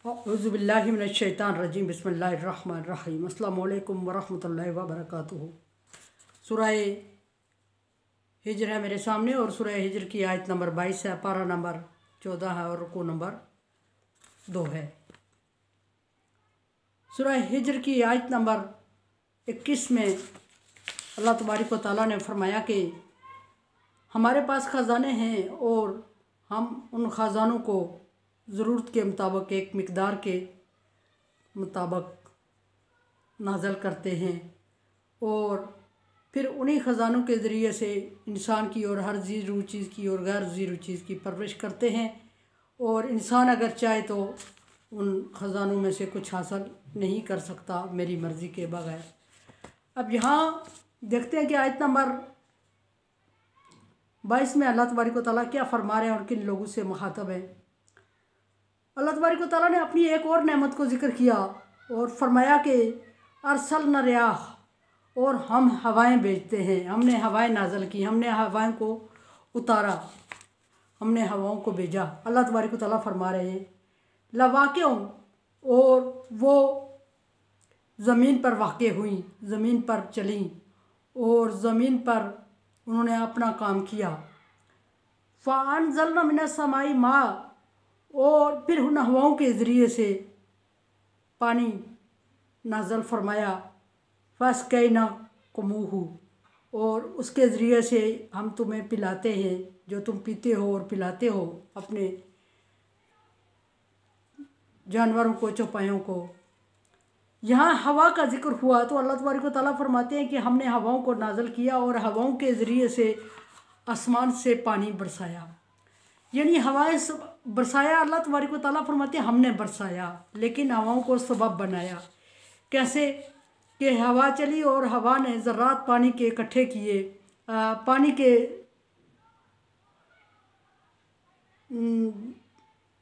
औज़ुबिल्लाहि मिनश्शैतानिर्रजीम बिस्मिल्लाहिर्रहमानिर्रहीम अस्सलामु अलैकुम वरहमतुल्लाहि वबरकातुहू। सूरह हिज्र है मेरे सामने और सूरह हिज्र की आयत नंबर 22 है, पारा नंबर 14 है और रुकू नंबर 2 है। सूरह हिज्र की आयत नंबर 21 में अल्लाह तबारक व तआला ने फरमाया कि हमारे पास ख़जाने हैं और हम उन ख़जानों को ज़रूरत के मुताबिक एक मिक़दार के मुताबिक नाज़ल करते हैं और फिर उन्हीं ख़जानों के ज़रिए से इंसान की और हर ज़ीरू चीज़ की और गैर ज़ीरू चीज़ की परवरिश करते हैं और इंसान अगर चाहे तो उन ख़जानों में से कुछ हासिल नहीं कर सकता मेरी मर्ज़ी के बगैर। अब यहाँ देखते हैं कि आयत नंबर 22 में अल्लाह तबारक व तआला क्या फरमा रहे हैं और किन लोगों से मुखातब हैं। अल्लाह तबारक व तआला ने अपनी एक और नेमत को ज़िक्र किया और फरमाया कि अरसलना रियाह, और हम हवाएं भेजते हैं, हमने हवाएं नाज़ल की, हमने हवाएं को उतारा, हमने हवाओं को भेजा। अल्लाह तबारक व तआला फरमा रहे हैं लवाक़िउन, और वो ज़मीन पर वाक़े हुई, ज़मीन पर चली और ज़मीन पर उन्होंने अपना काम किया। फ़अनज़लना मिनस समाई मा, और फिर उन हवाओं के ज़रिए से पानी नाज़ल फरमाया। फ़अस्क़यना कुमूहु, और उसके ज़रिए से हम तुम्हें पिलाते हैं, जो तुम पीते हो और पिलाते हो अपने जानवरों को, चौपायों को। यहाँ हवा का ज़िक्र हुआ तो अल्लाह तबारक व तआला फरमाते हैं कि हमने हवाओं को नाज़ल किया और हवाओं के ज़रिए से आसमान से पानी बरसाया, यानी हवाएं बरसाया। अल्लाह तबारक व तआला फरमाते हैं हमने बरसाया, लेकिन हवाओं को सबब बनाया। कैसे कि हवा चली और हवा ने ज़र्रात पानी के इकट्ठे किए, पानी के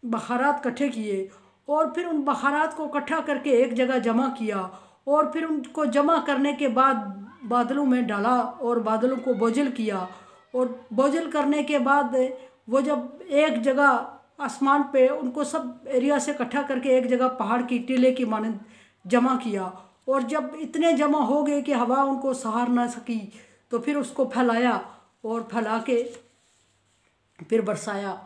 बखारात इकट्ठे किए और फिर उन बखारात को इकट्ठा करके एक जगह जमा किया और फिर उनको जमा करने के बाद बादलों में डाला और बादलों को बोझल किया और बोझल करने के बाद वो जब एक जगह आसमान पे उनको सब एरिया से इकट्ठा करके एक जगह पहाड़ की टीले की मानद जमा किया और जब इतने जमा हो गए कि हवा उनको सहार ना सकी तो फिर उसको फैलाया और फैला के फिर बरसाया।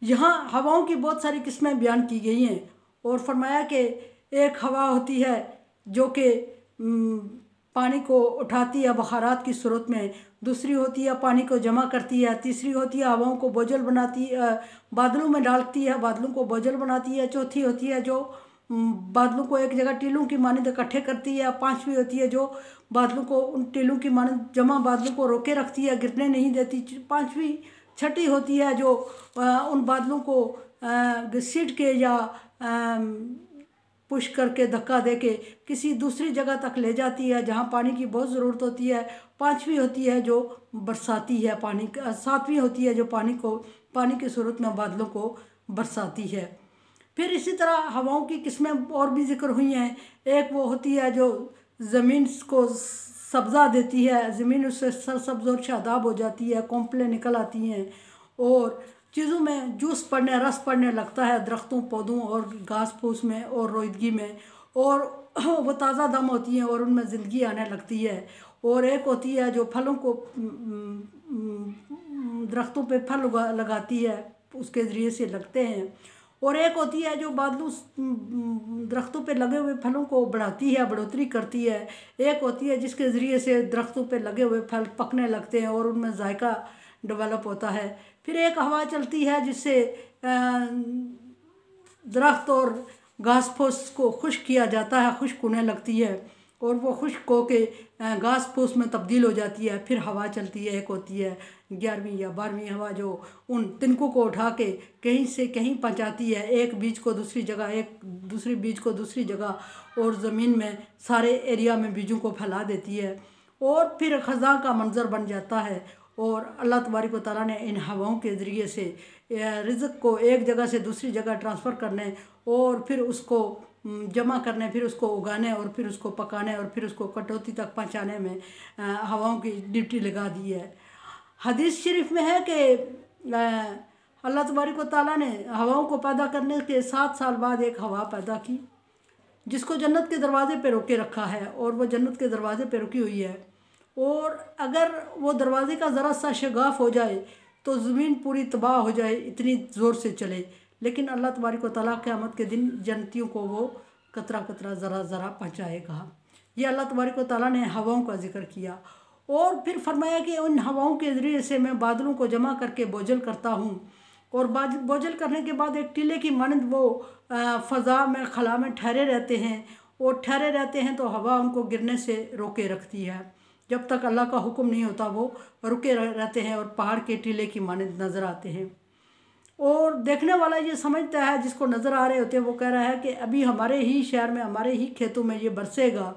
यहाँ हवाओं की बहुत सारी किस्में बयान की गई हैं और फरमाया कि एक हवा होती है जो कि पानी को उठाती है बखारात की सूरत में, दूसरी होती है पानी को जमा करती है, तीसरी होती है हवाओं को बोझल बनाती है, बादलों में डालती है, बादलों को बोझल बनाती है, चौथी होती है जो बादलों को एक जगह टीलों की मानद इकट्ठे करती है, पांचवी होती है जो बादलों को उन टीलों की मानद जमा बादलों को रोके रखती है, गिरने नहीं देती, पांचवी छठी होती है जो उन बादलों को घसीट के या पुश करके धक्का दे के किसी दूसरी जगह तक ले जाती है जहाँ पानी की बहुत ज़रूरत होती है। पांचवी होती है जो बरसाती है पानी, सातवीं होती है जो पानी की सूरत में बादलों को बरसाती है। फिर इसी तरह हवाओं की किस्में और भी जिक्र हुई हैं। एक वो होती है जो ज़मीन को सब्ज़ा देती है, ज़मीन उससे सरसब्ज़ और शादाब हो जाती है, कोंपलें निकल आती हैं और चीज़ों में जूस पड़ने, रस पड़ने लगता है, दरख्तों, पौधों और घास फूस में और रोईदगी में, और वो ताज़ा दम होती हैं और उनमें ज़िंदगी आने लगती है। और एक होती है जो फलों को दरख्तों पे फल लगाती है, उसके ज़रिए से लगते हैं। और एक होती है जो बादलों दरख्तों पे लगे हुए फलों को बढ़ाती है, बढ़ोतरी करती है। एक होती है जिसके ज़रिए से दरख्तों पे लगे हुए फल पकने लगते हैं और उनमें जायका डेवलप होता है। फिर एक हवा चलती है जिससे दरख्त और घास फूस को खुश्क किया जाता है, खुश्क होने लगती है और वो खुश्क होके घास फूस में तब्दील हो जाती है। फिर हवा चलती है, एक होती है 11वीं या 12वीं हवा जो उन तिनकों को उठा के कहीं से कहीं पहुंचाती है, एक बीज को दूसरी जगह, एक दूसरी बीज को दूसरी जगह और ज़मीन में सारे एरिया में बीजों को फैला देती है और फिर ख़ज़ां का मंज़र बन जाता है। और अल्लाह तबारक व तआला ने इन हवाओं के ज़रिए से रिज़्क़ को एक जगह से दूसरी जगह ट्रांसफ़र करने और फिर उसको जमा करने, फिर उसको उगाने और फिर उसको पकाने और फिर उसको कटौती तक पहुंचाने में हवाओं की ड्यूटी लगा दी है। हदीस शरीफ में है कि अल्लाह तबारक व तआला ने हवाओं को पैदा करने के 7 साल बाद एक हवा पैदा की जिसको जन्नत के दरवाज़े पे रोके रखा है, और वो जन्नत के दरवाज़े पे रुकी हुई है। और अगर वो दरवाज़े का ज़रा सा शगाफ हो जाए तो ज़मीन पूरी तबाह हो जाए, इतनी ज़ोर से चले। लेकिन अल्लाह तबारक व तआला क़यामत के दिन जन्नतियों को वो कतरा कतरा ज़रा ज़रा पहुँचाएगा। ये अल्लाह तबारक व तआला ने हवाओं का जिक्र किया। और फिर फरमाया कि उन हवाओं के ज़रिए से मैं बादलों को जमा करके बोझल करता हूँ, और बोझल करने के बाद एक टीले की मानंद वो फ़ज़ा में खला में ठहरे रहते हैं, और ठहरे रहते हैं तो हवा उनको गिरने से रोके रखती है। जब तक अल्लाह का हुक्म नहीं होता वो रुके रहते हैं, और पहाड़ के टीले की मानंद नज़र आते हैं। और देखने वाला ये समझता है, जिसको नज़र आ रहे होते हैं, वो कह रहा है कि अभी हमारे ही शहर में, हमारे ही खेतों में ये बरसेगा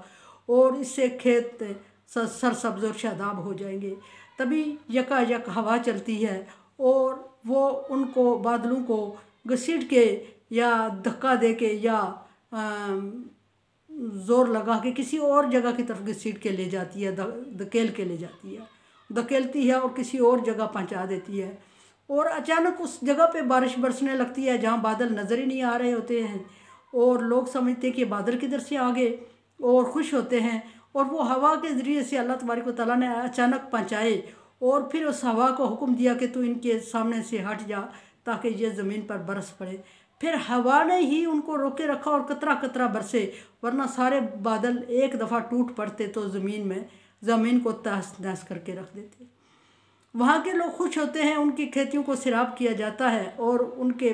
और इससे खेत सरसब्ज़ और शादाब हो जाएंगे। तभी यकायक हवा चलती है और वो उनको बादलों को घसीट के या धक्का दे के या ज़ोर लगा के किसी और जगह की तरफ घसीट के ले जाती है, धकेल के ले जाती है, धकेलती है और किसी और जगह पहुंचा देती है। और अचानक उस जगह पे बारिश बरसने लगती है जहाँ बादल नज़र ही नहीं आ रहे होते हैं, और लोग समझते हैं कि बादल किधर से आ गए और खुश होते हैं। और वो हवा के ज़रिए से अल्लाह तबारक व तआला ने अचानक पहुँचाए, और फिर उस हवा को हुक्म दिया कि तू इनके सामने से हट जा ताकि ये ज़मीन पर बरस पड़े। फिर हवा ने ही उनको रोके रखा और कतरा कतरा बरसे, वरना सारे बादल एक दफ़ा टूट पड़ते तो ज़मीन को तहस नहस करके रख देते। वहाँ के लोग खुश होते हैं, उनकी खेतियों को सिराब किया जाता है और उनके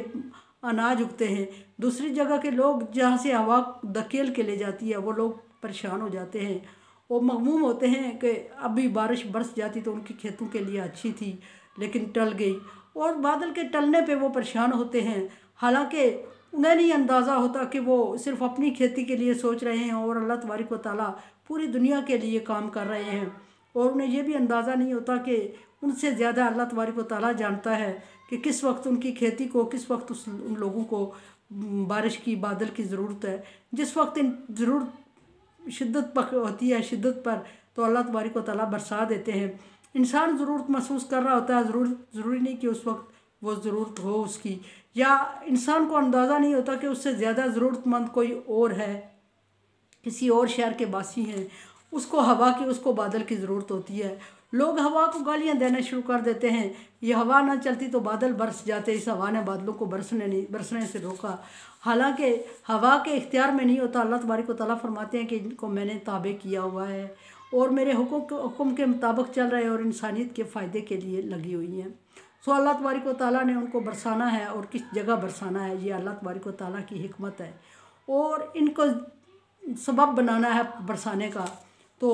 अनाज उगते हैं। दूसरी जगह के लोग जहाँ से हवा धकेल के ले जाती है वो लोग परेशान हो जाते हैं और मगमूम होते हैं कि अभी बारिश बरस जाती तो उनकी खेतों के लिए अच्छी थी, लेकिन टल गई। और बादल के टलने पे वो परेशान होते हैं, हालांकि उन्हें नहीं अंदाज़ा होता कि वो सिर्फ अपनी खेती के लिए सोच रहे हैं और अल्लाह तबारक व तआला पूरी दुनिया के लिए काम कर रहे हैं। और उन्हें ये भी अंदाज़ा नहीं होता कि उनसे ज़्यादा अल्लाह तबारक व तआला जानता है कि किस वक्त उनकी खेती को, किस वक्त उन लोगों को बारिश की, बादल की ज़रूरत है। जिस वक्त इन ज़रूरत शिद्दत पर होती है, शिद्दत पर, तो अल्लाह तबारक व तआला बरसा देते हैं। इंसान ज़रूरत महसूस कर रहा होता है, ज़रूरी नहीं कि उस वक्त वो ज़रूरत हो उसकी, या इंसान को अंदाज़ा नहीं होता कि उससे ज़्यादा ज़रूरतमंद कोई और है, किसी और शहर के वासी हैं, उसको हवा की, उसको बादल की ज़रूरत होती है। लोग हवा को गालियाँ देना शुरू कर देते हैं, ये हवा ना चलती तो बादल बरस जाते, इस हवा ने बादलों को बरसने से रोका। हालांकि हवा के इख्तियार में नहीं होता। अल्लाह तबारक व तआला फरमाते हैं कि इनको मैंने ताबे किया हुआ है और मेरे हुक्म के मुताबिक चल रहे हैं और इंसानियत के फ़ायदे के लिए लगी हुई हैं। सो अल्लाह तबारक व तआला ने उनको बरसाना है, और किस जगह बरसाना है ये अल्लाह तबारक व तआला की हिकमत है, और इनको सबब बनाना है बरसाने का। तो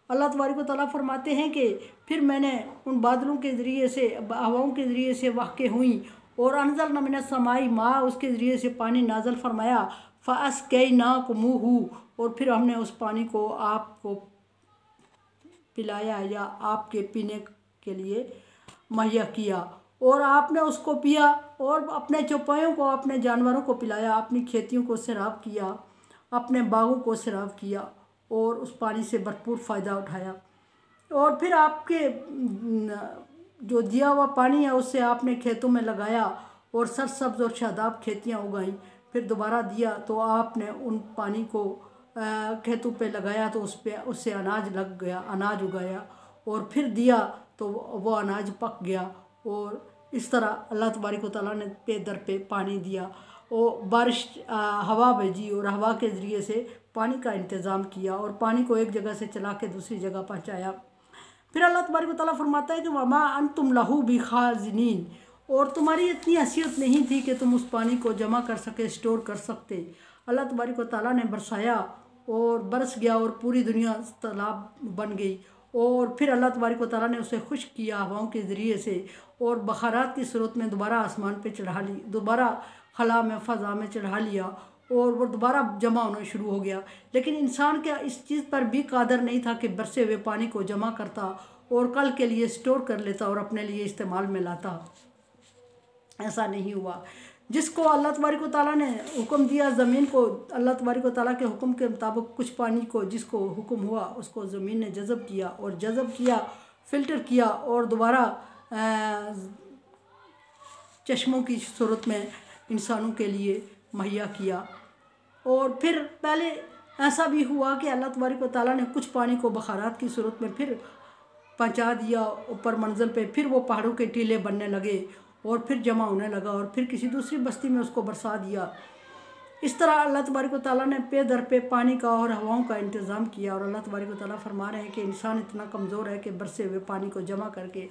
अल्लाह तबारक व तआला फरमाते हैं कि फिर मैंने उन बादलों के ज़रिए से, हवाओं के ज़रिए से वाक़े हुई, और अनज़लना मिनस समाई माँ, उसके ज़रिए से पानी नाज़ल फरमाया, फ़अस्क़यनाकुमूहु, और फिर हमने उस पानी को आपको पिलाया या आपके पीने के लिए मुहैया किया, और आपने उसको पिया और अपने चौपायों को, अपने जानवरों को पिलाया, अपनी खेतियों को सैराब किया, अपने बागों को सैराब किया और उस पानी से भरपूर फ़ायदा उठाया। और फिर आपके जो दिया हुआ पानी है उससे आपने खेतों में लगाया और सरसब्ज़ और शादाब खेतियाँ उगाईं। फिर दोबारा दिया तो आपने उन पानी को खेतों पे लगाया तो उससे अनाज लग गया, अनाज उगाया, और फिर दिया तो वो अनाज पक गया। और इस तरह अल्लाह तबारक व तआला ने पे दर पे पानी दिया, और बारिश हवा भेजी और हवा के ज़रिए से पानी का इंतज़ाम किया और पानी को एक जगह से चला के दूसरी जगह पहुँचाया। फिर अल्लाह तबारक व तआला फरमाता है कि वमा अंतुम लहू बिखाज़िनीन, और तुम्हारी इतनी हैसियत नहीं थी कि तुम उस पानी को जमा कर सके, स्टोर कर सकते। अल्लाह तबारक व तआला ने बरसाया और बरस गया और पूरी दुनिया तालाब बन गई। और फिर अल्लाह तबारक व तआला ने उसे खुश्क किया हवाओं के ज़रिए से, और बखारात की सूरत में दोबारा आसमान पे चढ़ा ली, दोबारा खला में, फ़ज़ा में चढ़ा लिया, और वो दोबारा जमा होना शुरू हो गया। लेकिन इंसान क्या इस चीज़ पर भी कादर नहीं था कि बरसे हुए पानी को जमा करता और कल के लिए स्टोर कर लेता और अपने लिए इस्तेमाल में लाता। ऐसा नहीं हुआ। जिसको अल्लाह तबारक व तआला ने हुक्म दिया ज़मीन को, अल्लाह तबारक व तआला के हुक्म के मुताबिक कुछ पानी को जिसको हुक्म हुआ उसको ज़मीन ने जज़ब किया, और जज़ब किया, फ़िल्टर किया, और दोबारा चश्मों की सूरत में इंसानों के लिए मुहैया किया। और फिर पहले ऐसा भी हुआ कि अल्लाह तबारक व तआला ने कुछ पानी को बखारात की सूरत में फिर पहुँचा दिया ऊपर मंजिल पे, फिर वो पहाड़ों के टीले बनने लगे और फिर जमा होने लगा और फिर किसी दूसरी बस्ती में उसको बरसा दिया। इस तरह अल्लाह तबारक व तआला ने पे दर पे पानी का और हवाओं का इंतज़ाम किया। और अल्लाह तबारक व तआला फरमा रहे हैं कि इंसान इतना कमज़ोर है कि बरसे हुए पानी को जमा करके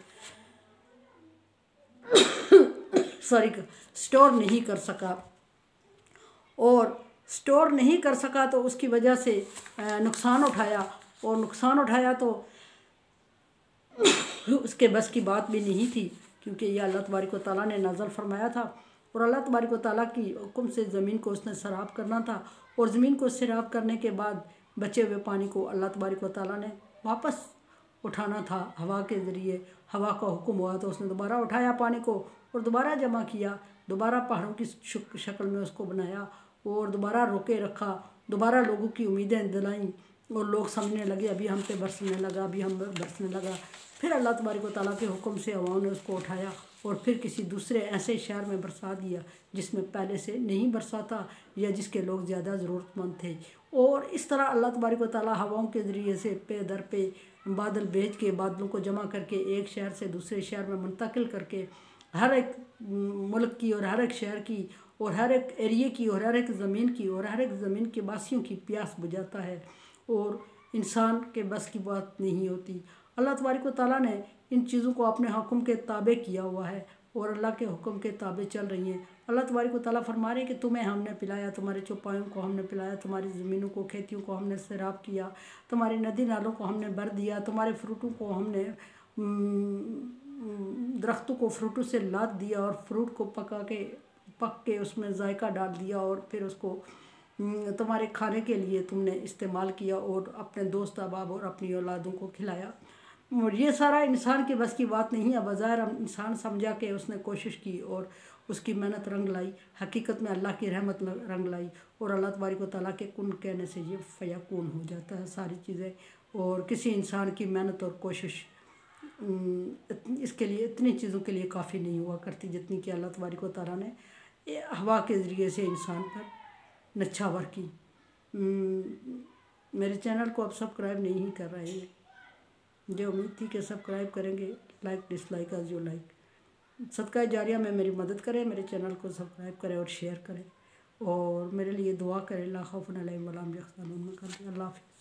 स्टोर नहीं कर सका, और स्टोर नहीं कर सका तो उसकी वजह से नुकसान उठाया, और नुकसान उठाया तो उसके बस की बात भी नहीं थी, क्योंकि यह अल्लाह तबारक व तआला ने नाज़िल फरमाया था। और अल्लाह तबारक व तआला की हुक्म से ज़मीन को उसने सैराब करना था, और ज़मीन को सैराब करने के बाद बचे हुए पानी को अल्लाह तबारक व तआला ने वापस उठाना था हवा के ज़रिए। हवा का हुक्म हुआ तो उसने दोबारा उठाया पानी को और दोबारा जमा किया, दोबारा पहाड़ों की शक्ल में उसको बनाया और दोबारा रोके रखा, दोबारा लोगों की उम्मीदें दिलाईं और लोग समझने लगे अभी हम पे बरसने लगा, अभी हम बरसने लगा। फिर अल्लाह तबारक व तआला के हुक्म से हवाओं ने उसको उठाया और फिर किसी दूसरे ऐसे शहर में बरसा दिया जिसमें पहले से नहीं बरसा था या जिसके लोग ज़्यादा ज़रूरतमंद थे। और इस तरह अल्लाह तबारक व तआला हवाओं के ज़रिए से पे दर पे बादल भेज के बादलों को जमा करके एक शहर से दूसरे शहर में मुंतकिल करके हर एक मुल्क की और हर एक शहर की और हर एक एरिए की और हर एक ज़मीन की और हर एक ज़मीन के वासियों की प्यास बुझाता है, और इंसान के बस की बात नहीं होती। अल्लाह तबारक व तआला ने इन चीज़ों को अपने हुक्म के ताबे किया हुआ है और अल्लाह के हुक्म के ताबे चल रही हैं। अल्लाह तबारक व तआला फरमा रहे हैं कि तुम्हें हमने पिलाया, तुम्हारे चौपायों को हमने पिलाया, तुम्हारी ज़मीनों को खेतियों को हमने सैराब किया, तुम्हारी नदी नालों को हमने भर दिया, तुम्हारे फ्रूटों को हमने दरख्तों को फ्रूटों से लाद दिया और फ्रूट को पक के उसमें जायका डाल दिया और फिर उसको तुम्हारे खाने के लिए तुमने इस्तेमाल किया और अपने दोस्त अहबाब और अपनी औलादों को खिलाया। और ये सारा इंसान की बस की बात नहीं है। बज़ाहिर इंसान समझा के उसने कोशिश की और उसकी मेहनत रंग लाई, हकीकत में अल्लाह की रहमत रंग लाई और अल्लाह तबारक व तआला के कुन कहने से ये फयाकून हो जाता है सारी चीज़ें। और किसी इंसान की मेहनत और कोशिश इसके लिए इतनी चीज़ों के लिए काफ़ी नहीं हुआ करती जितनी कि अल्लाह तबारक व तआला ने हवा के ज़रिए से इंसान पर नछावर की। मेरे चैनल को अब सब्सक्राइब नहीं कर रहे हैं, जो उम्मीद थी कि सब्सक्राइब करेंगे, लाइक डिसलाइक जो लाइक सदका जारिया में मेरी मदद करें, मेरे चैनल को सब्सक्राइब करें और शेयर करें और मेरे लिए दुआ करें। ला खौफुन अलैहिम वला हुम यहज़नून। अल्लाह हाफ़िज़।